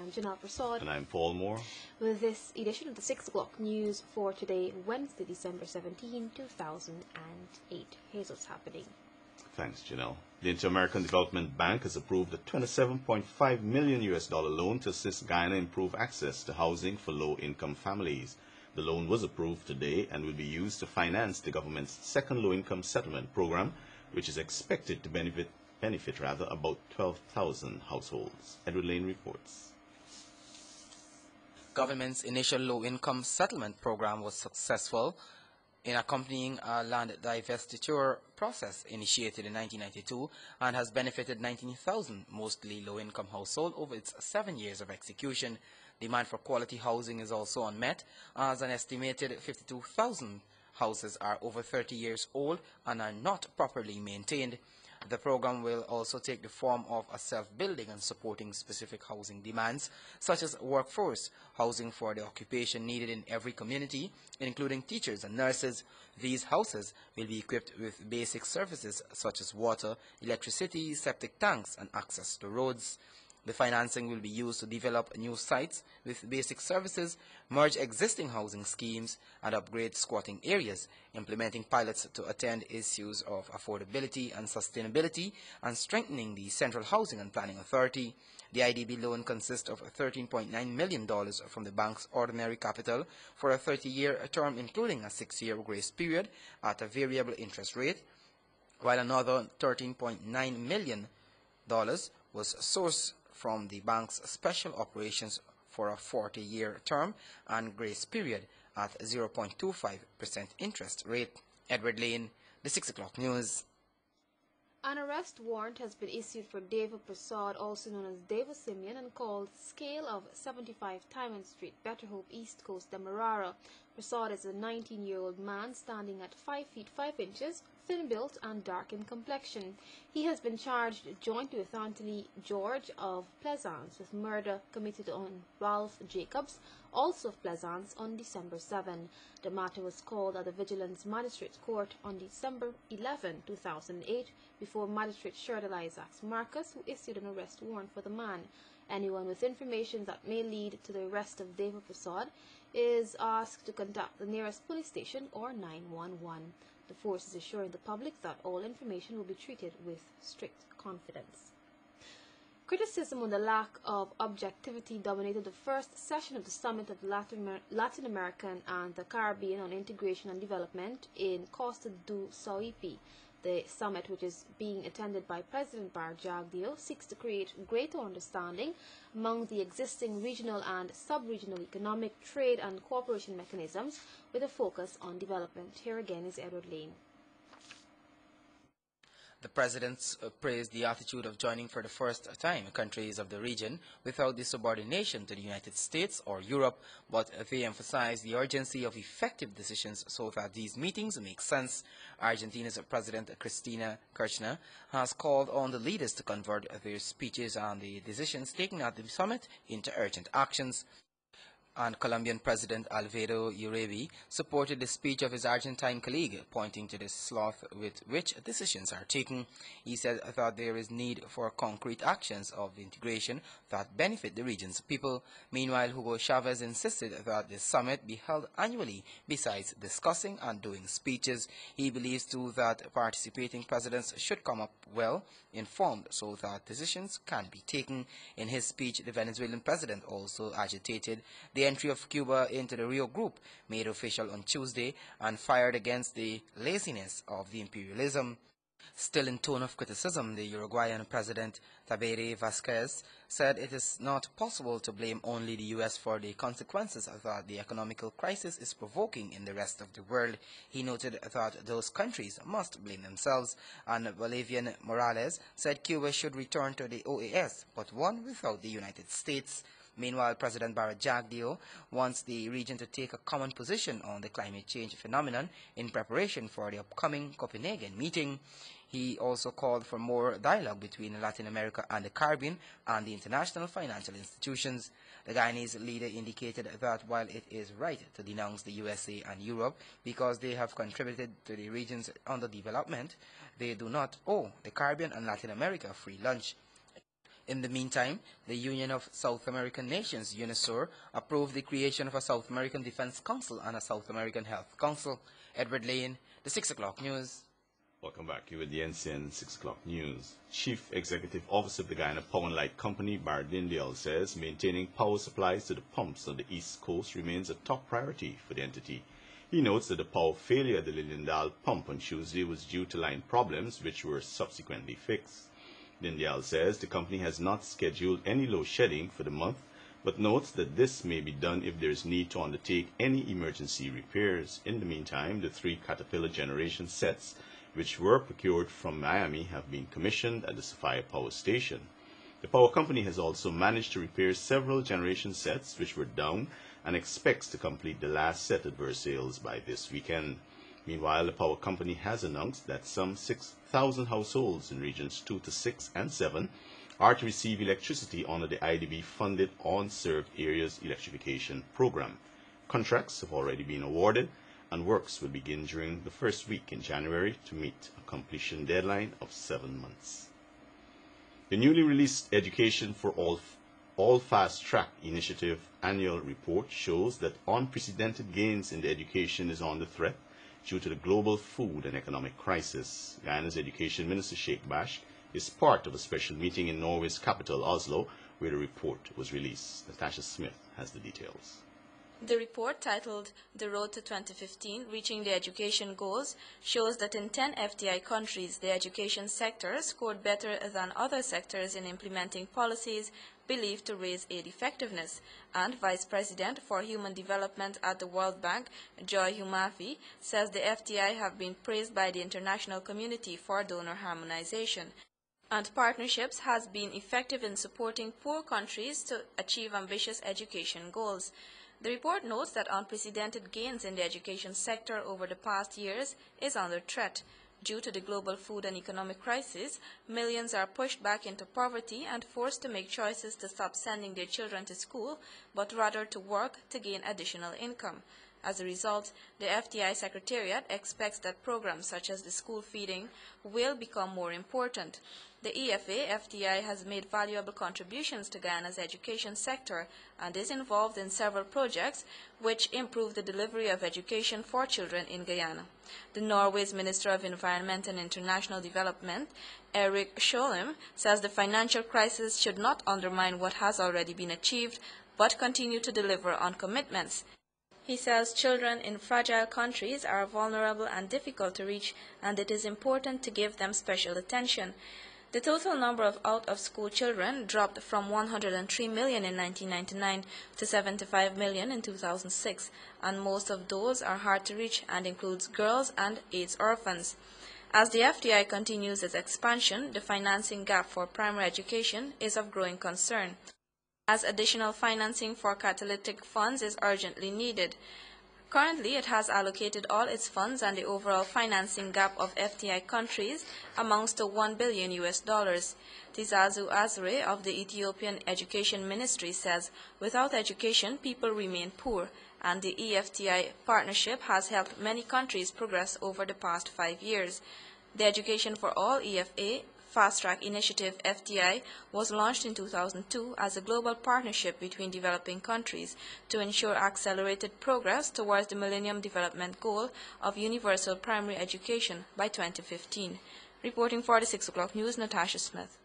am Janelle Prasad. And I'm Paul Moore. With this edition of the 6 o'clock news for today, Wednesday, December 17, 2008. Here's what's happening. Thanks, Janelle. The Inter-American Development Bank has approved a $27.5 million loan to assist Guyana improve access to housing for low-income families. The loan was approved today and will be used to finance the government's second low-income settlement program, which is expected to benefit about 12,000 households. Edward Lane reports. Government's initial low-income settlement program was successful in accompanying a land divestiture process initiated in 1992 and has benefited 19,000 mostly low-income households over its 7 years of execution. Demand for quality housing is also unmet, as an estimated 52,000 houses are over 30 years old and are not properly maintained. The program will also take the form of a self-building and supporting specific housing demands, such as workforce, housing for the occupation needed in every community, including teachers and nurses. These houses will be equipped with basic services such as water, electricity, septic tanks, and access to roads. The financing will be used to develop new sites with basic services, merge existing housing schemes, and upgrade squatting areas, implementing pilots to attend issues of affordability and sustainability, and strengthening the Central Housing and Planning Authority. The IDB loan consists of $13.9 million from the bank's ordinary capital for a 30-year term, including a 6-year grace period at a variable interest rate, while another $13.9 million was sourced from the bank's special operations for a 40-year term and grace period at 0.25% interest rate. Edward Lane, the 6 o'clock news. An arrest warrant has been issued for David Prasad, also known as David Simeon, and called Scale of 75 Timon Street, Better Hope, East Coast, Demerara. Prasad is a 19-year-old man standing at 5 feet 5 inches, thin-built and dark in complexion. He has been charged jointly with Anthony George of Pleasance with murder committed on Ralph Jacobs, also of Pleasance, on December 7. The matter was called at the Vigilance Magistrates Court on December 11, 2008, before Magistrate Sherdal Isaacs Marcus, who issued an arrest warrant for the man. Anyone with information that may lead to the arrest of David Prasad is asked to contact the nearest police station or 911. The force is assuring the public that all information will be treated with strict confidence. Criticism on the lack of objectivity dominated the first session of the Summit of Latin American and the Caribbean on Integration and Development in Costa do Sauípe. The summit, which is being attended by President Barra Jagdeo, seeks to create greater understanding among the existing regional and sub-regional economic, trade and cooperation mechanisms with a focus on development. Here again is Edward Lane. The President praised the attitude of joining for the first time countries of the region without the subordination to the United States or Europe, but they emphasized the urgency of effective decisions so that these meetings make sense. Argentina's President Cristina Kirchner has called on the leaders to convert their speeches and the decisions taken at the summit into urgent actions. And Colombian President Alvaro Uribe supported the speech of his Argentine colleague, pointing to the sloth with which decisions are taken. He said that there is need for concrete actions of integration that benefit the region's people. Meanwhile, Hugo Chavez insisted that the summit be held annually besides discussing and doing speeches. He believes too that participating presidents should come up well informed so that decisions can be taken. In his speech, the Venezuelan president also agitated the entry of Cuba into the Rio Group, made official on Tuesday, and fired against the laziness of the imperialism. Still in tone of criticism, the Uruguayan President Tabere Vázquez said it is not possible to blame only the U.S. for the consequences that the economical crisis is provoking in the rest of the world. He noted that those countries must blame themselves, and Bolivian Morales said Cuba should return to the OAS, but one without the United States. Meanwhile, President Barra Jagdeo wants the region to take a common position on the climate change phenomenon in preparation for the upcoming Copenhagen meeting. He also called for more dialogue between Latin America and the Caribbean and the international financial institutions. The Guyanese leader indicated that while it is right to denounce the USA and Europe because they have contributed to the region's underdevelopment, they do not owe the Caribbean and Latin America free lunch. In the meantime, the Union of South American Nations, UNASUR, approved the creation of a South American Defense Council and a South American Health Council. Edward Lane, the 6 o'clock news. Welcome back. You with the NCN 6 o'clock news. Chief Executive Officer of the Guyana Power and Light Company, Barry Dindale, says maintaining power supplies to the pumps on the East Coast remains a top priority for the entity. He notes that the power failure at the Liliendal pump on Tuesday was due to line problems which were subsequently fixed. Dindale says the company has not scheduled any load shedding for the month, but notes that this may be done if there is need to undertake any emergency repairs. In the meantime, the 3 Caterpillar generation sets which were procured from Miami have been commissioned at the Sophia Power Station. The power company has also managed to repair several generation sets which were down and expects to complete the last set at Versailles by this weekend. Meanwhile, the power company has announced that some 6,000 households in regions 2 to 6 and 7 are to receive electricity under the IDB-funded On-Served Areas Electrification Program. Contracts have already been awarded, and works will begin during the first week in January to meet a completion deadline of 7 months. The newly released Education for All Fast Track Initiative annual report shows that unprecedented gains in the education is under threat due to the global food and economic crisis. Guyana's Education Minister Sheikh Bash is part of a special meeting in Norway's capital, Oslo, where the report was released. Natasha Smith has the details. The report, titled The Road to 2015, Reaching the Education Goals, shows that in 10 FDI countries, the education sector scored better than other sectors in implementing policies believed to raise aid effectiveness, and Vice President for Human Development at the World Bank, Joy Humafi, says the FDI have been praised by the international community for donor harmonization, and partnerships has been effective in supporting poor countries to achieve ambitious education goals. The report notes that unprecedented gains in the education sector over the past years is under threat. Due to the global food and economic crisis, millions are pushed back into poverty and forced to make choices to stop sending their children to school, but rather to work to gain additional income. As a result, the FDI Secretariat expects that programs such as the school feeding will become more important. The EFA FDI has made valuable contributions to Guyana's education sector and is involved in several projects which improve the delivery of education for children in Guyana. The Norway's Minister of Environment and International Development, Erik Solheim, says the financial crisis should not undermine what has already been achieved, but continue to deliver on commitments. He says children in fragile countries are vulnerable and difficult to reach, and it is important to give them special attention. The total number of out-of-school children dropped from 103 million in 1999 to 75 million in 2006, and most of those are hard to reach and includes girls and AIDS orphans. As the FDI continues its expansion, the financing gap for primary education is of growing concern, as additional financing for catalytic funds is urgently needed. Currently, it has allocated all its funds, and the overall financing gap of FDI countries amounts to $1 billion. Tizazu Azre of the Ethiopian Education Ministry says, without education, people remain poor, and the EFTI partnership has helped many countries progress over the past 5 years. The Education for All EFA Fast Track Initiative FDI was launched in 2002 as a global partnership between developing countries to ensure accelerated progress towards the Millennium Development Goal of universal primary education by 2015. Reporting for the 6 o'clock news, Natasha Smith.